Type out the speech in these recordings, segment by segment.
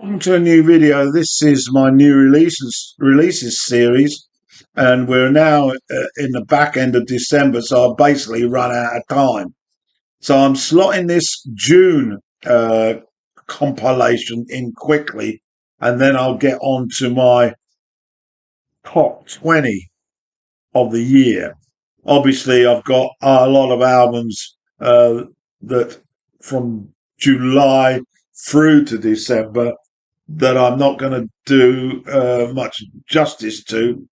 Welcome to a new video. This is my new releases series, and we're now in the back end of December, so I've basically run out of time. So I'm slotting this June compilation in quickly, and then I'll get on to my top 20 of the year. Obviously, I've got a lot of albums that from July through to December that I'm not going to do much justice to.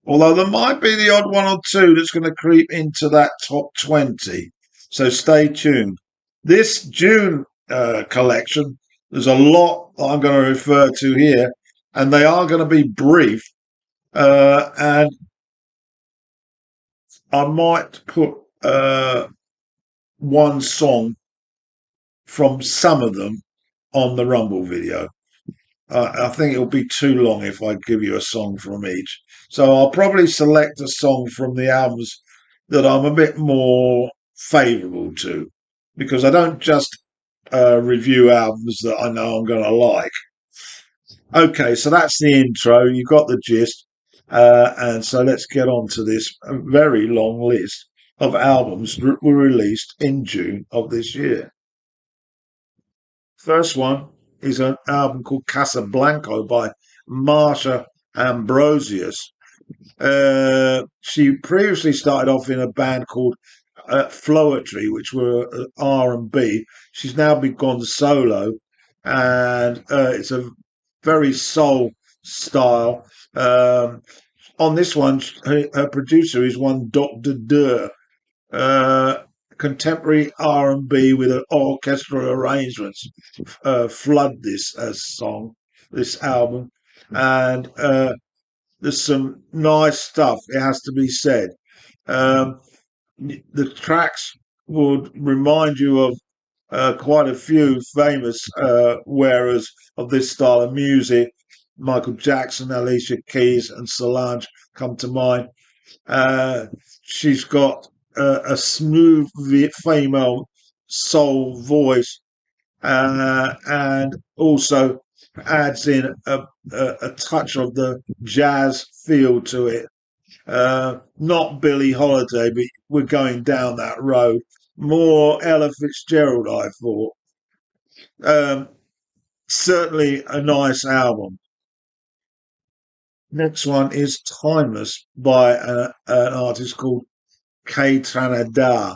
Although there might be the odd one or two that's going to creep into that top 20. So stay tuned. This June collection, there's a lot that I'm going to refer to here, and they are going to be brief. And I might put one song from some of them on the Rumble video. I think it'll be too long if I give you a song from each. So I'll probably select a song from the albums that I'm a bit more favourable to, because I don't just review albums that I know I'm going to like. Okay, so that's the intro. You got the gist. And so let's get on to this very long list of albums that were released in June of this year. First one is an album called Casablanca by Marsha Ambrosius. She previously started off in a band called Floetry, which were R&B. She's now gone solo, and it's a very soul style. On this one, her producer is one Dr. Durr. Contemporary R&B with an orchestral arrangements flood this this album, and there's some nice stuff. It has to be said. The tracks would remind you of quite a few famous wearers of this style of music. Michael Jackson, Alicia Keys, and Solange come to mind. She's got a smooth female soul voice, and also adds in a touch of the jazz feel to it. Not Billie Holiday, but we're going down that road. More Ella Fitzgerald, I thought. Certainly a nice album. Next one is Timeless by an artist called K Tranada.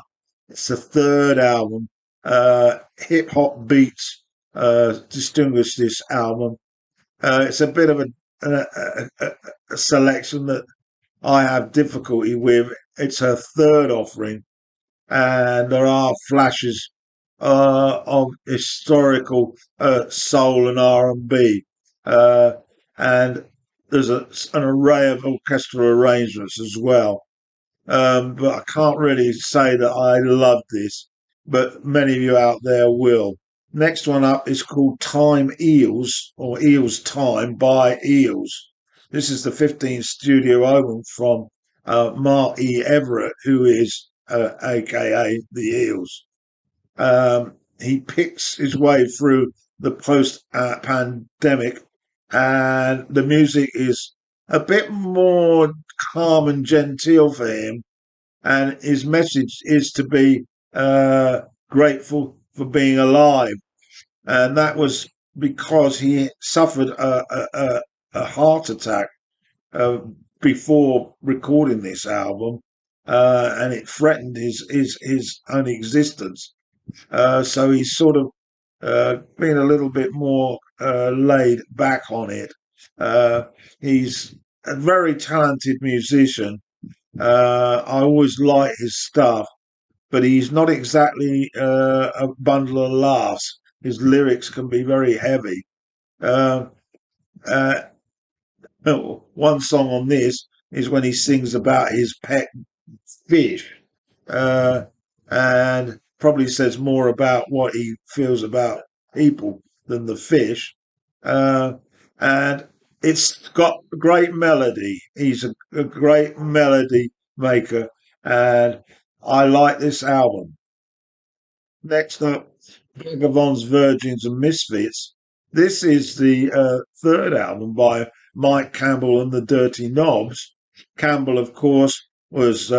It's the third album. Hip hop beats distinguish this album. It's a bit of a selection that I have difficulty with. It's her third offering, and there are flashes of historical soul and R&B, and there's an array of orchestral arrangements as well. But I can't really say that I love this, but many of you out there will. Next one up is called Time Eels, or Eels Time by Eels. This is the 15th studio album from Mark E. Everett, who is aka the Eels. He picks his way through the post-pandemic, and the music is a bit more calm and genteel for him, and his message is to be grateful for being alive, and that was because he suffered a heart attack before recording this album, and it threatened his own existence. So he's sort of been a little bit more laid back on it. He's a very talented musician. I always like his stuff, but he's not exactly a bundle of laughs. His lyrics can be very heavy. Uh, uh, One song on this is when he sings about his pet fish, and probably says more about what he feels about people than the fish. And it's got great melody. He's a great melody maker, and I like this album. Next up, Vagabonds, Virgins, and Misfits This is the third album by Mike Campbell and the Dirty Knobs. Campbell, of course, was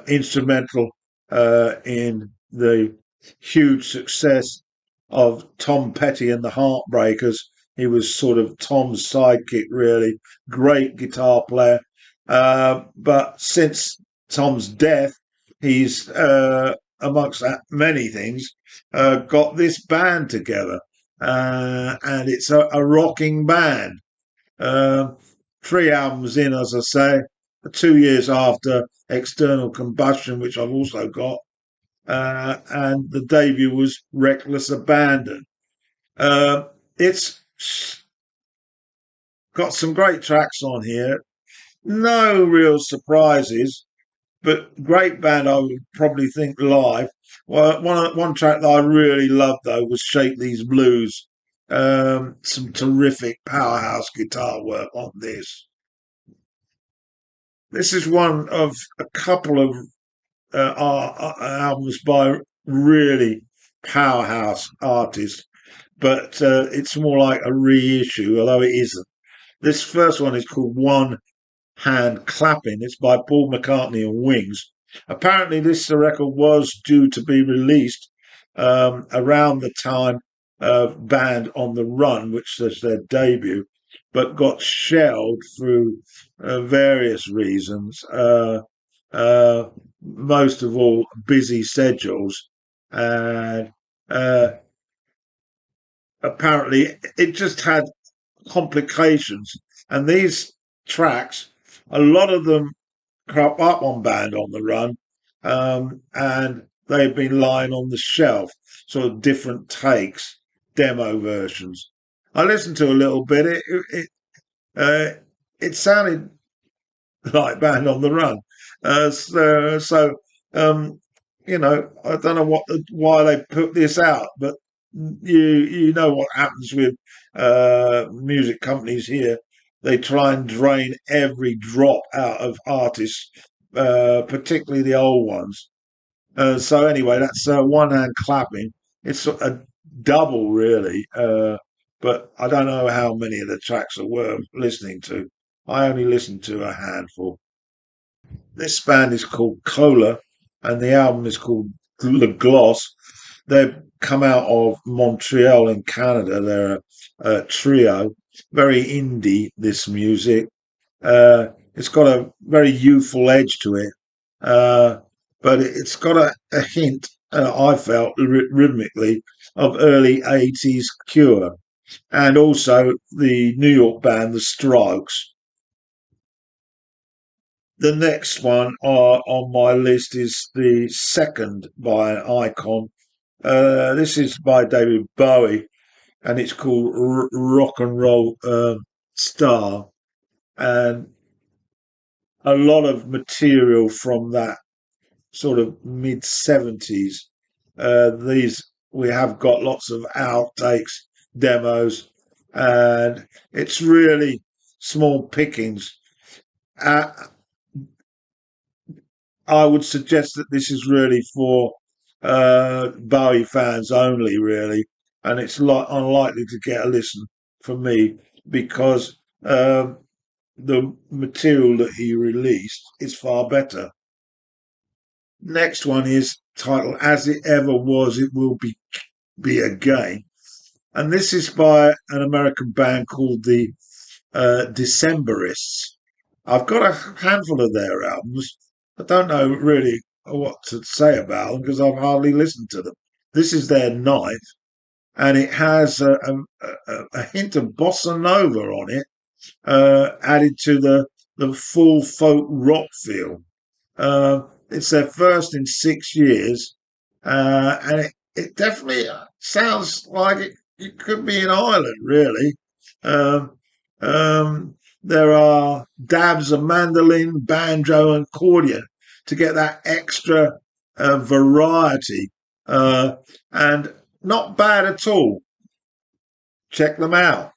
instrumental in the huge success of Tom Petty and the Heartbreakers. He was sort of Tom's sidekick, really. Great guitar player. But since Tom's death, he's, amongst many things, got this band together. And it's a rocking band. Uh, 3 albums in, as I say, 2 years after External Combustion, which I've also got, and the debut was Reckless Abandon. It's got some great tracks on here, no real surprises, but great band. I would probably think live. Well, one track that I really loved though was "Shake These Blues." Some terrific powerhouse guitar work on this. This is one of a couple of albums by really powerhouse artists, but it's more like a reissue, although it isn't. This first one is called One Hand Clapping. It's by Paul McCartney and Wings. Apparently, this record was due to be released around the time of Band on the Run, which was their debut, but got shelved through various reasons. Most of all, busy schedules. And apparently, it just had complications. And these tracks, a lot of them crop up on Band on the Run, and they've been lying on the shelf, sort of different takes, demo versions. I listened to a little bit. It sounded like Band on the Run. So I don't know why they put this out, but you know what happens with music companies here. They try and drain every drop out of artists, particularly the old ones. So anyway, that's One Hand Clapping. It's a double, really, but I don't know how many of the tracks are worth listening to. I only listened to a handful. This band is called Cola, and the album is called Le Gloss. They've come out of Montreal in Canada. They're a trio, very indie. This music, it's got a very youthful edge to it, uh, but it's got a hint. I felt rhythmically of early '80s Cure, and also the New York band The Strokes. The next one on my list is the second by an icon. This is by David Bowie, and it's called Rock and Roll Star. And a lot of material from that sort of mid 70s. These we have got lots of outtakes, demos, and it's really small pickings. Uh, I would suggest that this is really for Bowie fans only, really, and it's unlikely to get a listen from me because the material that he released is far better. Next one is titled "As It Ever Was, It Will Be Again," and this is by an American band called the Decemberists. I've got a handful of their albums. I don't know really what to say about them because I've hardly listened to them. This is their ninth, and it has a hint of bossa nova on it, added to the full folk rock feel. It's their first in 6 years, and it definitely sounds like it could be in Ireland, really. Um, there are dabs of mandolin, banjo, and accordion to get that extra variety, and not bad at all. Check them out,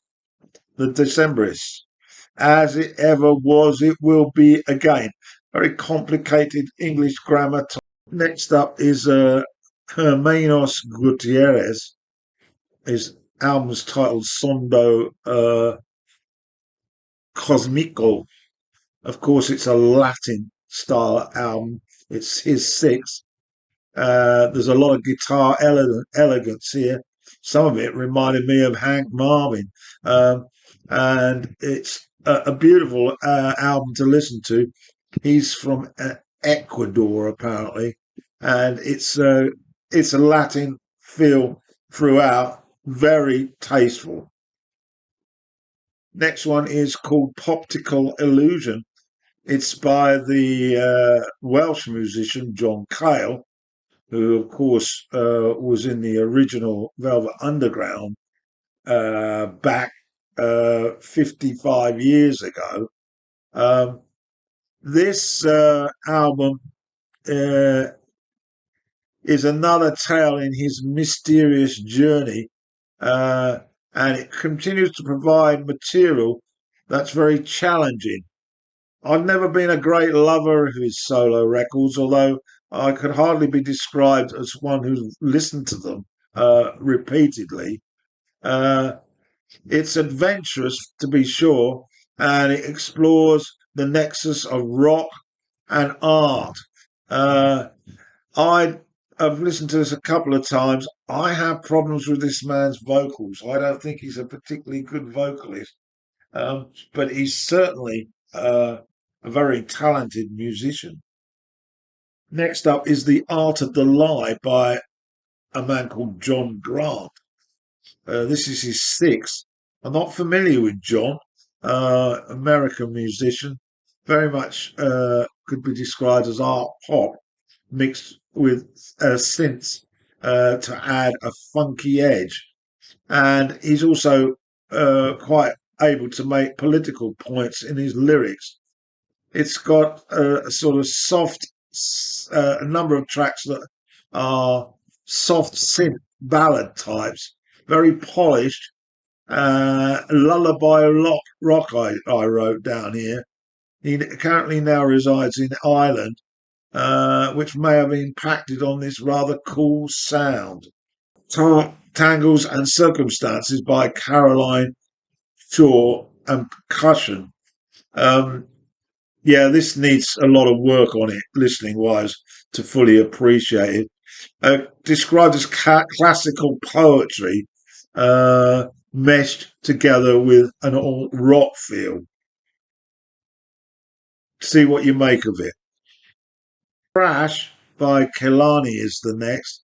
the Decemberists. As it ever was, it will be again. Very complicated English grammar. Next up is Hermanos Gutierrez. His album's titled Sondo Cosmico. Of course, it's a Latin style album. It's his sixth. There's a lot of guitar elegance here. Some of it reminded me of Hank Marvin. Um, and it's a beautiful album to listen to. He's from Ecuador, apparently, and it's a Latin feel throughout, very tasteful. Next one is called Poptical Illusion. It's by the Welsh musician John Cale, who, of course, was in the original Velvet Underground back 55 years ago. Um, this album uh, is another tale in his mysterious journey, uh, and it continues to provide material that's very challenging. I've never been a great lover of his solo records, although I could hardly be described as one who's listened to them repeatedly. Uh, it's adventurous, to be sure, and it explores the nexus of rock and art. Uh, I have listened to this a couple of times. I have problems with this man's vocals. I don't think he's a particularly good vocalist, but he's certainly a very talented musician. Next up is The Art of the Lie by a man called John Grant. This is his sixth. I'm not familiar with John, American musician, very much could be described as art pop mixed with synths to add a funky edge. And he's also quite able to make political points in his lyrics. It's got a sort of soft, a number of tracks that are soft synth ballad types, very polished. Lullaby rock I wrote down here. He currently now resides in Ireland, which may have impacted on this rather cool sound. Tangles and Circumstances by Caroline Shaw and Percussion. Um, yeah, this needs a lot of work on it, listening wise, to fully appreciate it. Described as classical poetry, meshed together with an alt rock feel. See what you make of it. Crash by Kelani is the next.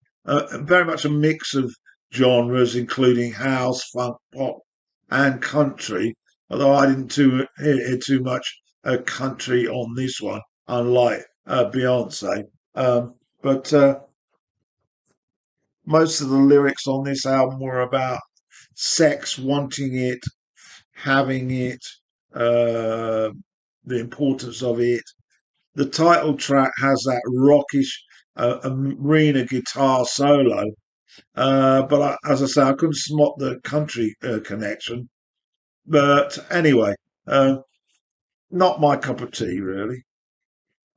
Very much a mix of genres, including house, funk, pop, and country. Although I didn't hear too much country on this one, unlike Beyonce. But most of the lyrics on this album were about sex, wanting it, having it, uh, the importance of it. The title track has that rockish arena guitar solo, but as I say, I couldn't spot the country connection. But anyway, uh, not my cup of tea, really.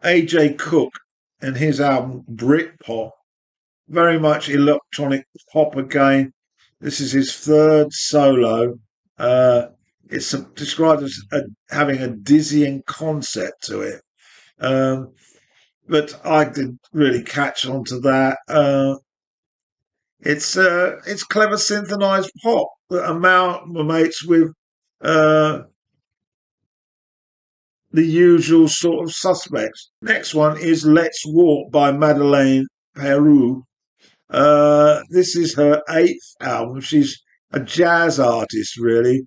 AJ Cook and his album Britpop, very much electronic pop again. This is his third solo. Uh, it's described as having a dizzying concept to it. Um, but I didn't really catch on to that. It's clever synthesized pop that amalgamates with uh, the usual sort of suspects. Next one is Let's Walk by Madeleine Peru. This is her eighth album. She's a jazz artist, really.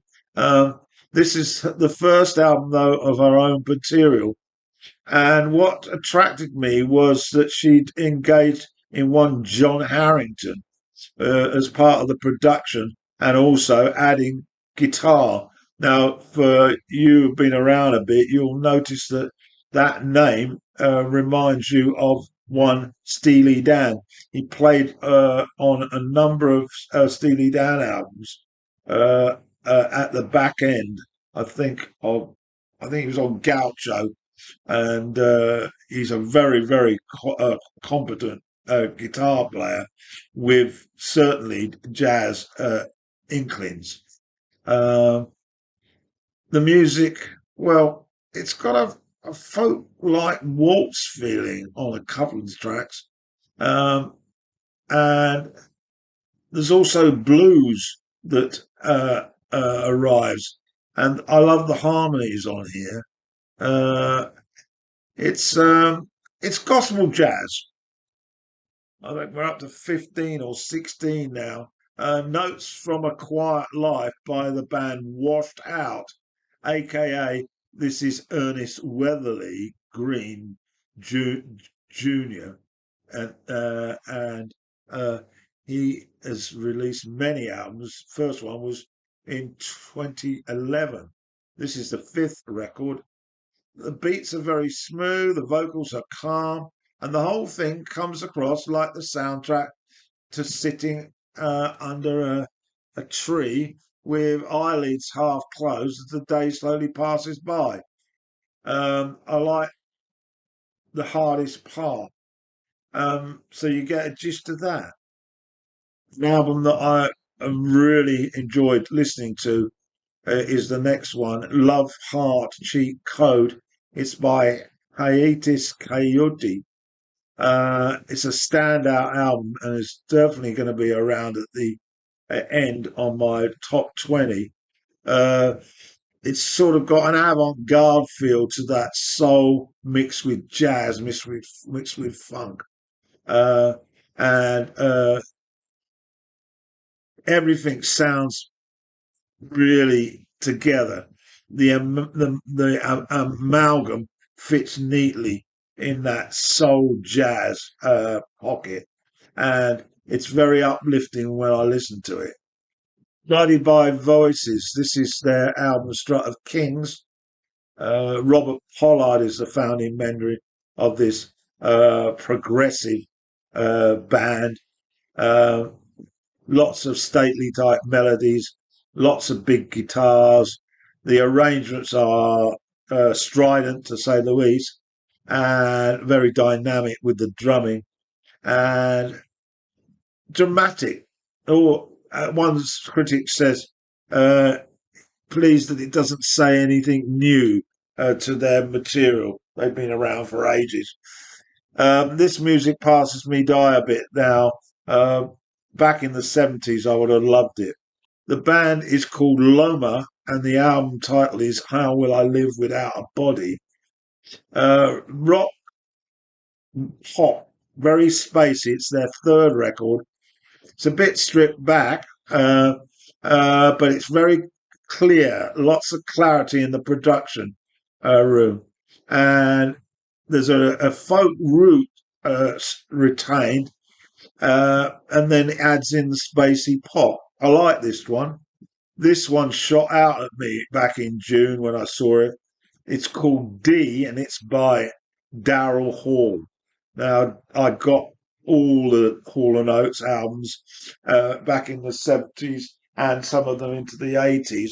This is the first album, though, of her own material. And what attracted me was that she'd engaged in one John Harrington as part of the production and also adding guitar. Now, for you who've been around a bit, you'll notice that that name reminds you of one Steely Dan. He played on a number of Steely Dan albums at the back end. I think of, I think he was on Gaucho, and he's a very competent guitar player with certainly jazz inklings. Um, the music, well, it's got a folk like waltz feeling on a couple of the tracks. Um, and there's also blues that arrives. And I love the harmonies on here. Uh, it's it's gospel jazz. I think we're up to 15 or 16 now. Notes from a Quiet Life by the band Washed Out, aka this is Ernest Weatherly Green Jr. And uh, he has released many albums. First one was in 2011. This is the fifth record. The beats are very smooth, the vocals are calm, and the whole thing comes across like the soundtrack to sitting under a tree with eyelids half closed as the day slowly passes by. I like the hardest part. So you get a gist of that. An album that I really enjoyed listening to is the next one, Love Heart Cheat Code. It's by Hiatus Coyote. It's a standout album and it's definitely going to be around at the end on my top 20. Uh, it's sort of got an avant-garde feel to that soul mixed with jazz, mixed with funk, uh, and everything sounds really together. The amalgam fits neatly in that soul jazz pocket, and it's very uplifting when I listen to it. Guided by Voices, this is their album Strut of Kings. Robert Pollard is the founding member of this progressive band. Uh, Lots of stately type melodies, lots of big guitars. The arrangements are strident to say the least, and very dynamic with the drumming and dramatic. Or one critic says, uh, pleased that it doesn't say anything new to their material. They've been around for ages. This music passes me by a bit now. Uh, Back in the 70s, I would have loved it. The band is called Loma, and the album title is How Will I Live Without a Body? Rock pop, very spacey. It's their third record. It's a bit stripped back, but it's very clear. Lots of clarity in the production room. And there's a folk root retained, and then it adds in the spacey pop. I like this one. This one shot out at me back in June when I saw it. It's called D, and it's by Daryl Hall. Now, I got all the Hall and Oates albums back in the 70s and some of them into the 80s.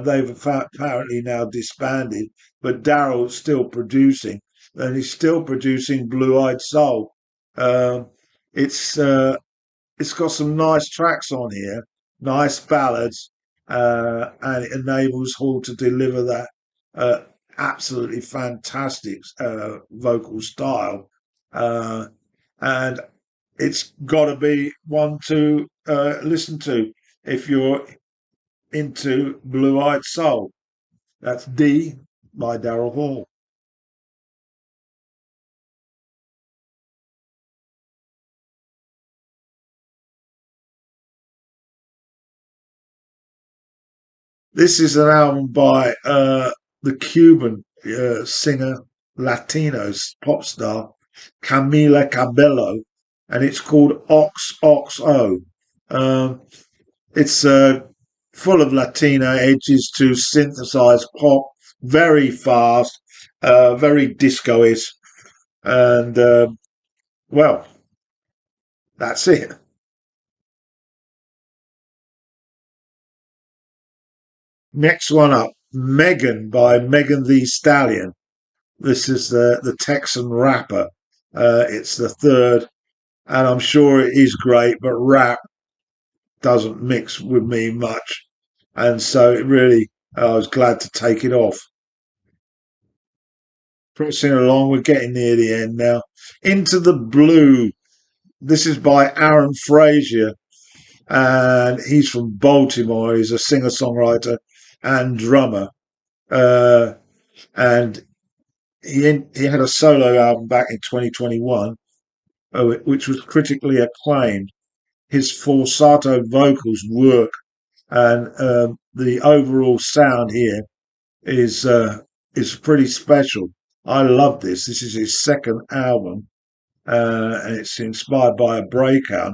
They've apparently now disbanded, but Daryl's still producing, and he's still producing Blue Eyed Soul. Um, it's it's got some nice tracks on here, nice ballads, and it enables Hall to deliver that uh, absolutely fantastic vocal style. Uh, and it's got to be one to listen to if you're into Blue Eyed Soul. That's D by Daryl Hall. This is an album by the Cuban singer, Latino pop star Camila Cabello, and it's called Ox Ox O. Um, it's full of Latina edges to synthesized pop, very fast, very disco-ish, and well, that's it. Next one up, Megan by Megan the Stallion. This is the Texan rapper. It's the third, and I'm sure it is great. But rap, doesn't mix with me much, and so it really I was glad to take it off. Pressing along, we're getting near the end now. Into the Blue. This is by Aaron Frazier, and he's from Baltimore. He's a singer songwriter and drummer, uh, and he had a solo album back in 2021, which was critically acclaimed. His falsetto vocals work, and the overall sound here is pretty special. I love this. This is his second album, and it's inspired by a breakout.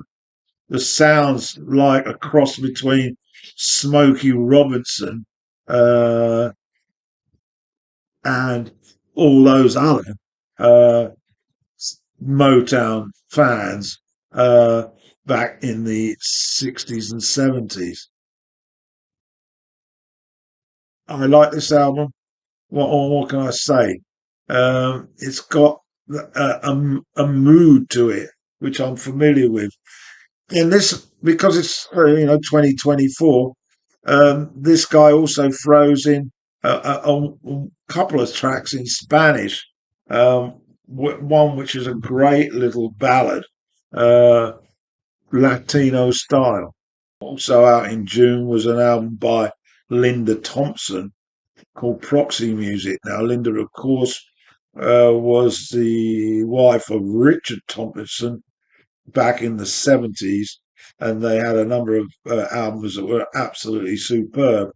The sounds like a cross between Smokey Robinson uh, and all those other uh, Motown fans uh, back in the 60s and 70s. I like this album. What can I say? It's got a mood to it, which I'm familiar with. In this, because it's 2024, this guy also throws in a couple of tracks in Spanish. One which is a great little ballad, uh, Latino style. Also out in June was an album by Linda Thompson called Proxy Music. Now, Linda, of course, was the wife of Richard Thompson back in the 70s, and they had a number of albums that were absolutely superb.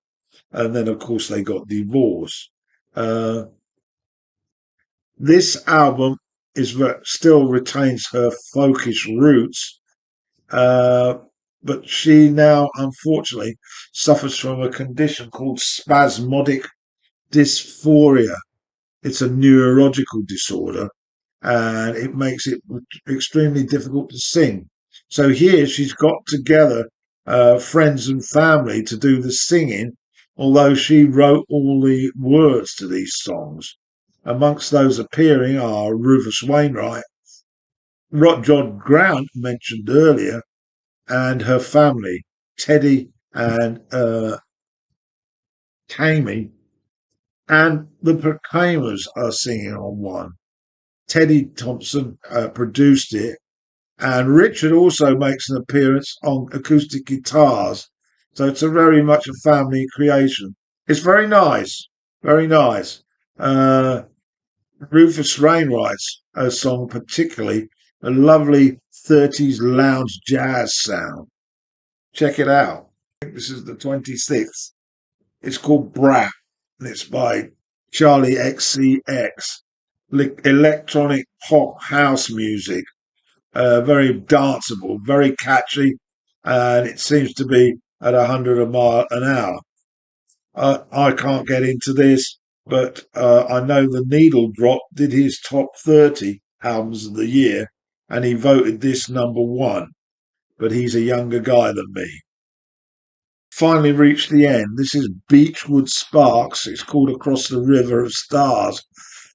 And then, of course, they got divorced. Uh, this album still retains her folkish roots, uh, but she now, unfortunately, suffers from a condition called spasmodic dysphoria. It's a neurological disorder, and it makes it extremely difficult to sing. So here she's got together friends and family to do the singing, although she wrote all the words to these songs. Amongst those appearing are Rufus Wainwright, John Grant mentioned earlier, and her family, Teddy and Tammy, and the Proclaimers are singing on one. Teddy Thompson produced it, and Richard also makes an appearance on acoustic guitars. So it's a very much a family creation. It's very nice, very nice. Uh, Rufus Wainwright's song, particularly, a lovely 30s lounge jazz sound. Check it out. I think this is the 26th. It's called Brat, and it's by Charlie XCX. Electronic pop house music, very danceable, very catchy, and it seems to be at 100 a mile an hour. I can't get into this, but I know the Needle Drop did his top 30 albums of the year, and he voted this number one. But he's a younger guy than me. Finally reached the end. This is Beechwood Sparks. It's called Across the River of Stars.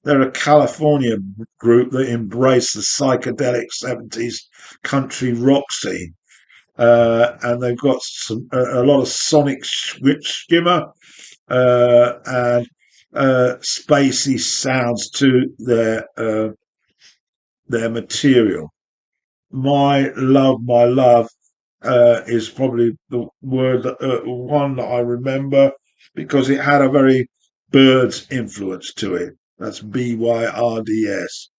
They're a California group that embrace the psychedelic 70s country rock scene. And they've got a lot of sonic skimmer and spacey sounds to their material. My love is probably the word one that I remember because it had a very Birds influence to it. That's Byrds.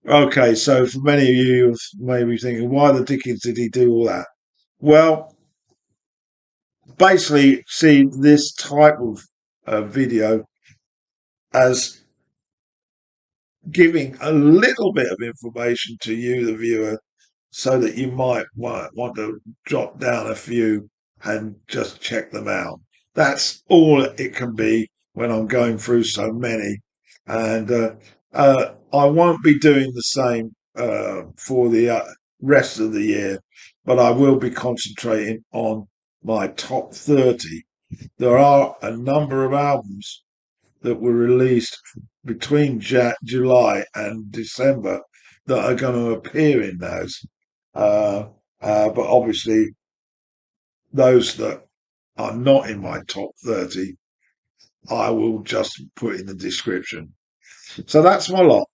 Okay, so for many of you may be thinking, why the dickens did he do all that? Well, basically, see this type of video as giving a little bit of information to you, the viewer, so that you might want to jot down a few and just check them out. That's all it can be when I'm going through so many. And I won't be doing the same for the rest of the year, but I will be concentrating on my top 30. There are a number of albums that were released between July and December that are going to appear in those. But obviously, those that are not in my top 30, I will just put in the description. So that's my lot.